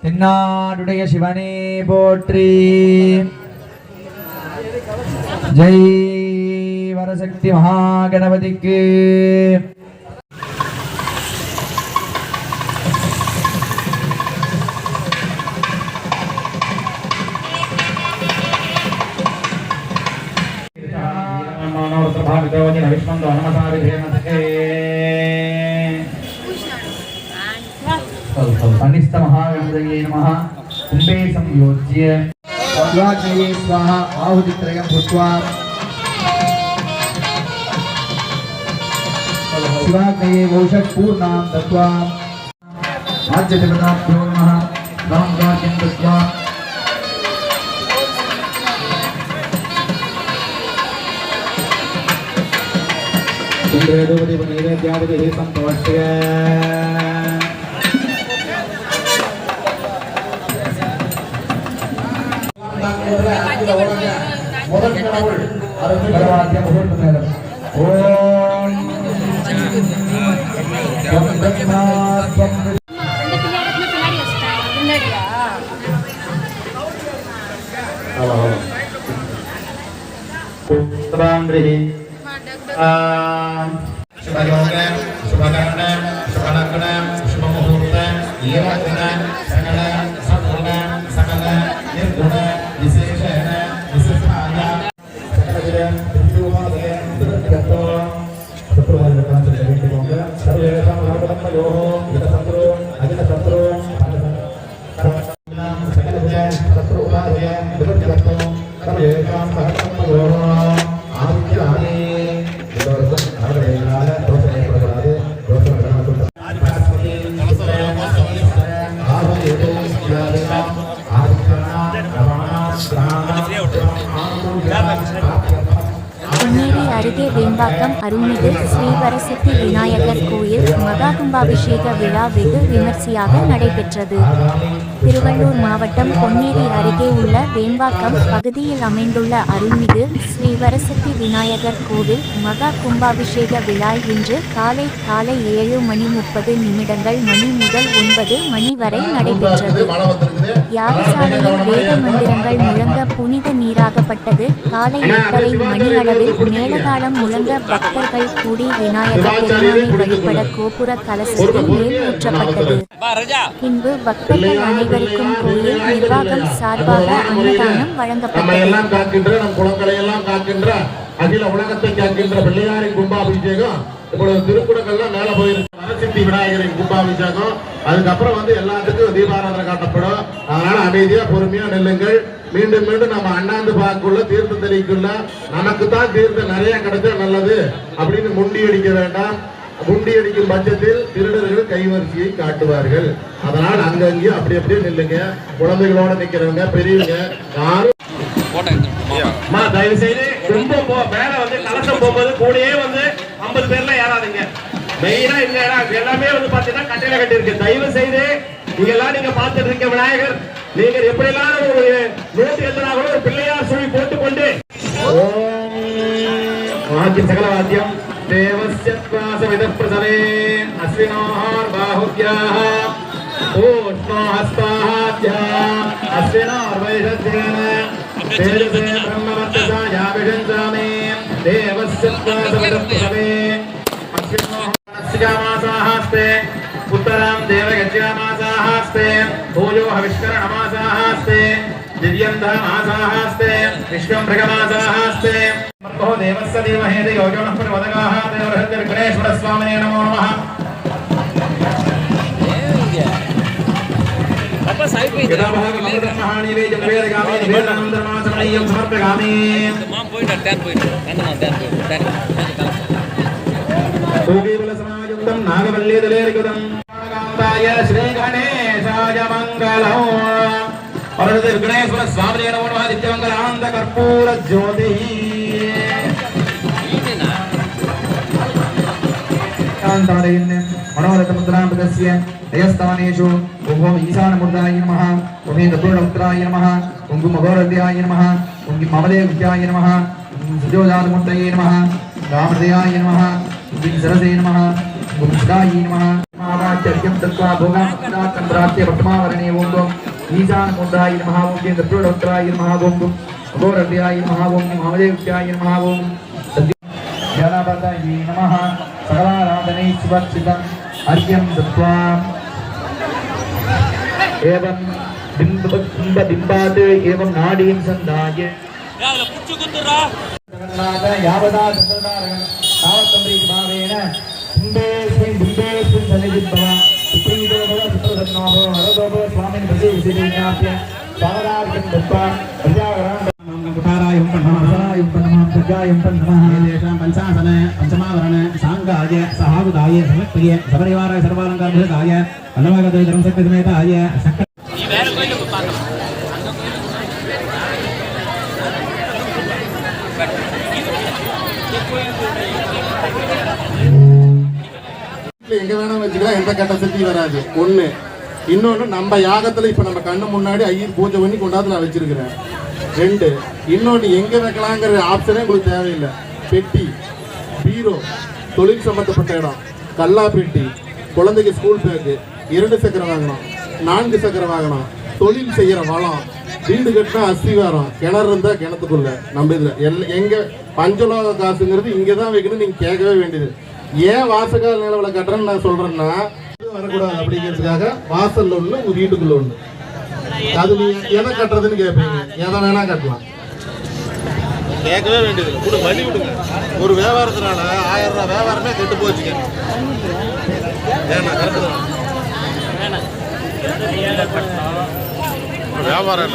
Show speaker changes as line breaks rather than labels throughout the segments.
தென்னாடுடைய சிவனே போற்றி. ஜெய் வரசக்தி மகாகணபதிக்கு. अनिष्ट महागणपतये नमः. कुंभे संयोज्य स्वाग्नये स्वाहा आहुतित्रयं भूत्वा शिवाग्नये वौषट्पूर्णां दत्त्वा आज्यदेवताभ्यो नमः. रामवाक्यं दत्त्वा कुंभेदोपदीपनैवेद्यादिभिः सम्पवस्य
அருகே வெண்பாக்கம் அருள்மிகு ஸ்ரீவரசக்தி விநாயகர் கோயில் மகா கும்பாபிஷேக விழா வெகு விமர்சையாக நடைபெற்றது. திருவள்ளூர் மாவட்டம் பொன்னேரி அருகே உள்ள வேம்பாக்கம் பகுதியில் அமைந்துள்ள அருள்மிகு ஸ்ரீவரசக்தி விநாயகர் கோவில் மகா கும்பாபிஷேக விழா இன்று காலை 7:30 மணி முதல் 9 மணி வரை நடைபெற்றது. யாகசாலையில் வேத மந்திரங்கள் முழங்க புனித நீராகப்பட்டது. காலை 8:30 மணி அளவில் மேலதாளம் முழங்க பக்தர்கள் கூடி விநாயகர் பெருமானை வழிபட கோபுர கலசத்தில் மேல் ஊற்றப்பட்டது. பின்பு பக்தர்கள் அனைவருக்கும் கோயில் நிர்வாகம் சார்பாக அன்னதானம் வழங்கப்பட்டது.
அகில உலகத்தை காக்கின்ற பிள்ளையாரின் கும்பாபிஷேகம் இப்பொழுது திருக்குடங்கள்லாம் மேல போயிருக்கு. வரசித்தி விநாயகரின் கும்பாபிஷேகம் அதுக்கப்புறம் எல்லாத்துக்கும் தீபாராதனை காட்டப்படும். அதனால அமைதியா பொறுமையா நெல்லுங்கள். மீண்டும் மீண்டும் நம்ம அண்ணாந்து பார்க்குள்ள தீர்த்த தெளிக்குள்ள நமக்கு தான் தீர்த்தம் நிறைய கிடைச்சா நல்லது அப்படின்னு முண்டி அடிக்க வேண்டாம். முண்டி அடிக்கும் பட்சத்தில் திருடர்கள் கைவரிசையை காட்டுவார்கள். அதனால் அங்கங்கேயும் அப்படி அப்படியே நில்லுங்க. குழந்தைகளோட நிக்கிறவங்க பெரியவங்க யாரும் தயவு செய்து ரொம்ப மேல கலசம் போகும்போது கூடயே 50 பேர்ல ஏறாதீங்க. மெயினா இந்த எல்லாமே பாத்தீங்கன்னா கட்டையில கட்டி இருக்கு. தயவு செய்து நீங்கெல்லாம் நீங்க பார்த்துட்டு இருக்க விநாயகர் நீங்க எப்படி எல்லாம் ஒரு நோட்டு எழுதினா கூட ஒரு பிள்ளையார் சுழி போட்டுக்கொண்டு வாக்கியம் சகல வாக்கியம் தேவஸ்யத்வாச விதப்பிரசவே அஸ்வினோஹார் பாஹுக்யாஹ ஓஷ்ணோ ஹஸ்தாஹாத்யாஹ அஸ்வினோர் வைஷத்யேன தேஜசே பிரம்மவர்ச்சசா யாவிஷஞ்சாமே தேவஸ்யத்வாச விதப்பிரசவே अश्विनोहस्ते उत्तरां देवगज्यामासास्ते भूयो हविष्करणमासास्ते दिव्यन्धमासास्ते विश्वं भृगमासास्ते मर्मो देवस्य देवहे योजनः प्रवदगाः देवरहस्य गणेश्वरस्वामिने नमो नमः. यदा भागमहानि वे जम्बेरगामि निवेदनं धर्मासमणीयं समर्पयामि. नागवल्लीदलेरिकुदं कान्ताय श्री गणेशाय मंगलम्. गणेश्वर स्वामी नमो नमः. नित्यमंगलानंद कर्पूर ज्योतिः मनोरथमुद्रांबुधस्य दयस्थानेषु ओम ईशानमूर्ताय नमः. ओम दत्तोडमुद्राय नमः. ओम मगोरद्याय नमः. ओम ममदेव्याय नमः. सुजोजानमूर्तये नमः. रामदयाय नमः. सरसे नमः. ओम शिवाय नमः. मावाच्यर्घ्यं दत्त्वा भोगान् चन्द्रात्य वर्तमावरणे ओम
ईशानमुद्राय नमः ओम केन्द्रप्रोडक्त्राय नमः ओम अघोरव्याय नमः ओम महादेव्याय नमः ओम गणपतये नमः सकलाराधने सुवर्चितम् अर्घ्यं दत्त्वा एवं बिम्बात् एवं नाडीं संधाय जगन्नाथ यावदा चन्द्रनारायण तावत्तम्रीति भावेन बिम्बेऽस्मिन् सन्निधिर्भव सुप्रीतो भव सुप्रसन्नो भव वरदो भव स्वामिन् भजे विसिज्ञाप्य स्वामदार्घ्यं दत्त्वा प्रजागरान्
कुठारायं पन्नमः प्रजायं पन्नमः येषां पंचासन पंचमावरण सांगाय सहावुदाय समक्रिय सपरिवाराय सर्वालंकारभूताय अन्नभागदय धर्मशक्तिसमेताय शक्ति
எங்க வேணா வச்சுக்கலாம், எந்த கட்ட சக்தி வராது. ஒண்ணு. இன்னொன்னு, நம்ம யாகத்துல இப்ப நம்ம கண்ணு முன்னாடி ஐயர் பூஜை பண்ணி கொண்டாந்து நான் வச்சிருக்கிறேன். 2. இன்னொன்னு, எங்க வைக்கலாங்கிற ஆப்ஷனே உங்களுக்கு தேவையில்லை. பெட்டி, பீரோ, தொழில் சம்பந்தப்பட்ட இடம், கல்லா பெட்டி, குழந்தைக்கு ஸ்கூல் பேக்கு, 2 சக்கர வாகனம், 4 சக்கர வாகனம், தொழில் செய்யற வளம், வீடு கட்டினா அஸ்திவாரம், கிணறு இருந்தா கிணத்துக்குள்ள. நம்ம இதுல எங்க பஞ்சலோக காசுங்கிறது இங்கதான் வைக்கணும். நீங்க கேட்கவே வேண்டியது. ஏன் வாசகால நிலவில் கட்டுறேன்னு நான் சொல்றேன்னா, வரக்கூடாது அப்படிங்கிறதுக்காக வாசல்ல ஒண்ணு, உங்க வீட்டுக்குள்ள ஒண்ணு. அது நீங்க எதை கட்டுறதுன்னு கேட்பீங்க. எதை வேணா கட்டலாம், கேட்கவே வேண்டியது. வழி விடுங்க. ஒரு வியாபாரத்தினால 1000 ரூபாய் வியாபாரமே கெட்டு போச்சுங்க. வியாபாரம்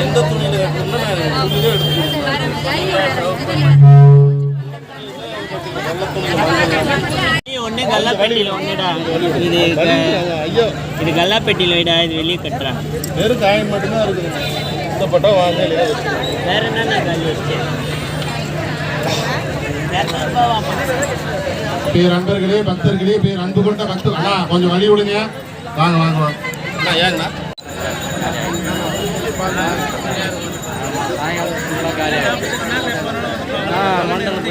எந்த துணியில
ஒண்ணு கல்லாப்பெட்டியில ஒண்ணுடா. இது கல்லாப்பெட்டியில வைடா. இது வெளியே கட்டுறான்.
வெறும் காயின் மட்டும்தான் இருக்குது. இந்த பட்டம் வாங்க.
வேற என்னென்ன காலி வச்சு
பேர் அன்பர்களே, பக்தர்களே, பேர் அன்பு கொண்ட பக்தர் அண்ணா, கொஞ்சம் வழி விடுங்க. வாங்க வாங்க வாங்க. ஏங்கண்ணா மண்டலம்